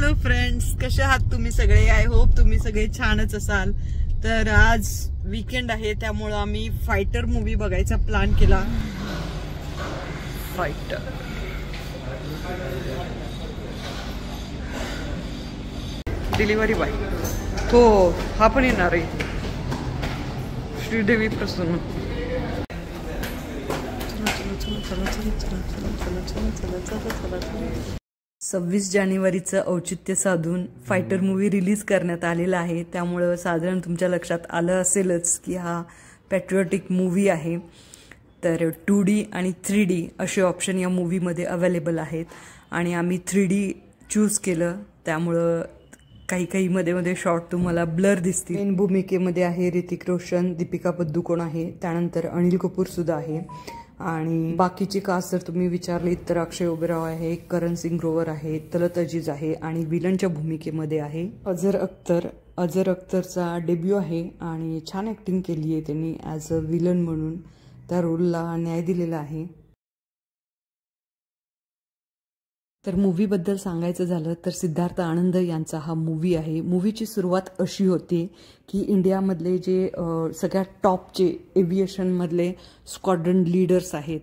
Hello friends, कसे आहात तुम्ही सगळे? आय होप तुम्ही सगळे छानच असाल. तर आज वीकेंड आहे, त्यामुळे आम्ही फायटर मूवी बघायचा प्लॅन केला. फायटर डिलिव्हरी बॉय तो हा पण येणार आहे, श्रीदेवी प्रसन्न. 26 जानेवारीचं औचित्य साधून फायटर मूवी रिलीज करण्यात आलेला आहे. त्यामुळं साधारण तुमच्या लक्षात आलं असेलच की हा पॅट्रिऑटिक मूवी आहे. तर 2D आणि 3D असे ऑप्शन या मूवीमध्ये अवेलेबल आहेत आणि आम्ही 3D चूज केलं. त्यामुळं काही मध्ये शॉर्ट तुम्हाला ब्लर दिसतील. मेन भूमिकेमध्ये आहे ऋतिक रोशन, दीपिका पदुकोण आहे, त्यानंतर अनिल कपूर सुद्धा आहे आणि बाकीची कास्ट जर तुम्ही विचारली तर अक्षय ओबेरॉय आहे, करण सिंग ग्रोवर आहे, तलत अजीज आहे आणि विलनच्या भूमिकेमध्ये आहे अजर अख्तर. अजर अख्तरचा डेब्यू आहे आणि छान ॲक्टिंग केली आहे त्यांनी ॲज अ विलन म्हणून. त्या रोलला न्याय दिलेला आहे. तर मूवीबद्दल सांगायचं झालं तर सिद्धार्थ आनंद यांचा हा मूवी आहे. मूवीची सुरुवात अशी होती की इंडियामधले जे सगळ्यात टॉपचे एव्हिएशनमधले स्क्वॉड्रन लीडर्स आहेत,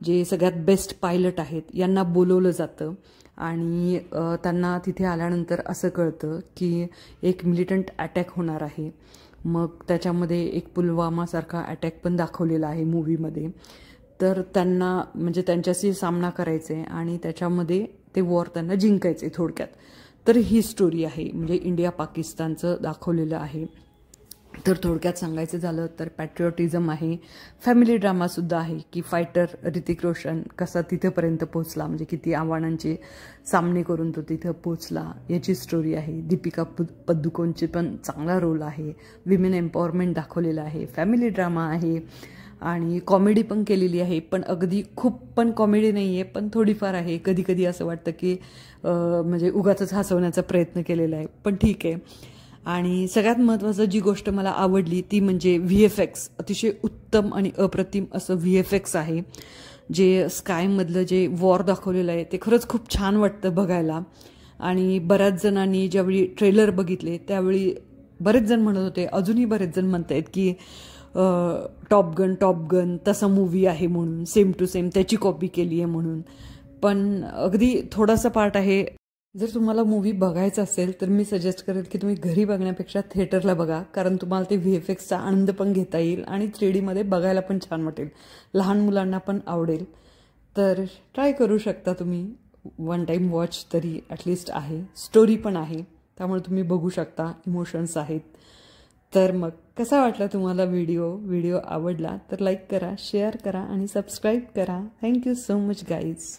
जे सगळ्यात बेस्ट पायलट आहेत, यांना बोलवलं जातं आणि त्यांना तिथे आल्यानंतर असं कळतं की एक मिलिटंट अटॅक होणार आहे. मग त्याच्यामध्ये एक पुलवामासारखा अटॅक पण दाखवलेला आहे मूवीमध्ये. तर त्यांना म्हणजे त्यांच्याशी सामना करायचा आहे आणि त्याच्यामध्ये ते वॉर त्यांना जिंकायचं आहे थोडक्यात. तर ही स्टोरी आहे, म्हणजे इंडिया पाकिस्तानचं दाखवलेलं आहे. तर थोडक्यात सांगायचं झालं तर पॅट्रिऑटिझम आहे, फॅमिली ड्रामासुद्धा आहे की फायटर ऋतिक रोशन कसा तिथंपर्यंत पोहोचला, म्हणजे किती आव्हानांचे सामने करून तो तिथं पोहोचला याची स्टोरी आहे. दीपिका पदुकोणचे पण चांगला रोल आहे, विमेन एम्पॉवरमेंट दाखवलेलं आहे, फॅमिली ड्रामा आहे आणि कॉमेडी पण केलेली आहे. पण अगदी खूप पण कॉमेडी नाही आहे, पण थोडीफार आहे. कधी कधी असं वाटतं की म्हणजे उगाचच हसवण्याचा प्रयत्न केलेला आहे, पण ठीक आहे. आणि सगळ्यात महत्त्वाचं जी गोष्ट मला आवडली ती म्हणजे VFX. अतिशय उत्तम आणि अप्रतिम असं VFX आहे. जे स्कायमधलं जे वॉर दाखवलेलं आहे ते खरंच खूप छान वाटतं बघायला. आणि बऱ्याच जणांनी ज्यावेळी ट्रेलर बघितले त्यावेळी बरेच जण म्हणत होते, अजूनही बरेच जण म्हणत आहेत की टॉप गन तसा मूवी आहे म्हणून, सेम टू सेम त्याची कॉपी केली आहे म्हणून. पण अगदी थोडासा पार्ट आहे. जर तुम्हाला मूवी बघायचा असेल तर मी सजेस्ट करेल की तुम्ही घरी बघण्यापेक्षा थिएटरला बघा, कारण तुम्हाला ते VFXचा आनंद पण घेता येईल आणि 3D मध्ये बघायला पण छान वाटेल, लहान मुलांना पण आवडेल. तर ट्राय करू शकता तुम्ही. वन टाइम वॉच तरी ॲटलिस्ट आहे. स्टोरी पण आहे, त्यामुळे तुम्ही बघू शकता. इमोशन्स आहेत. तर मग कसा वाटला तुम्हाला व्हिडिओ आवडला तर लाईक करा, शेअर करा आणि सबस्क्राईब करा. Thank you so much guys.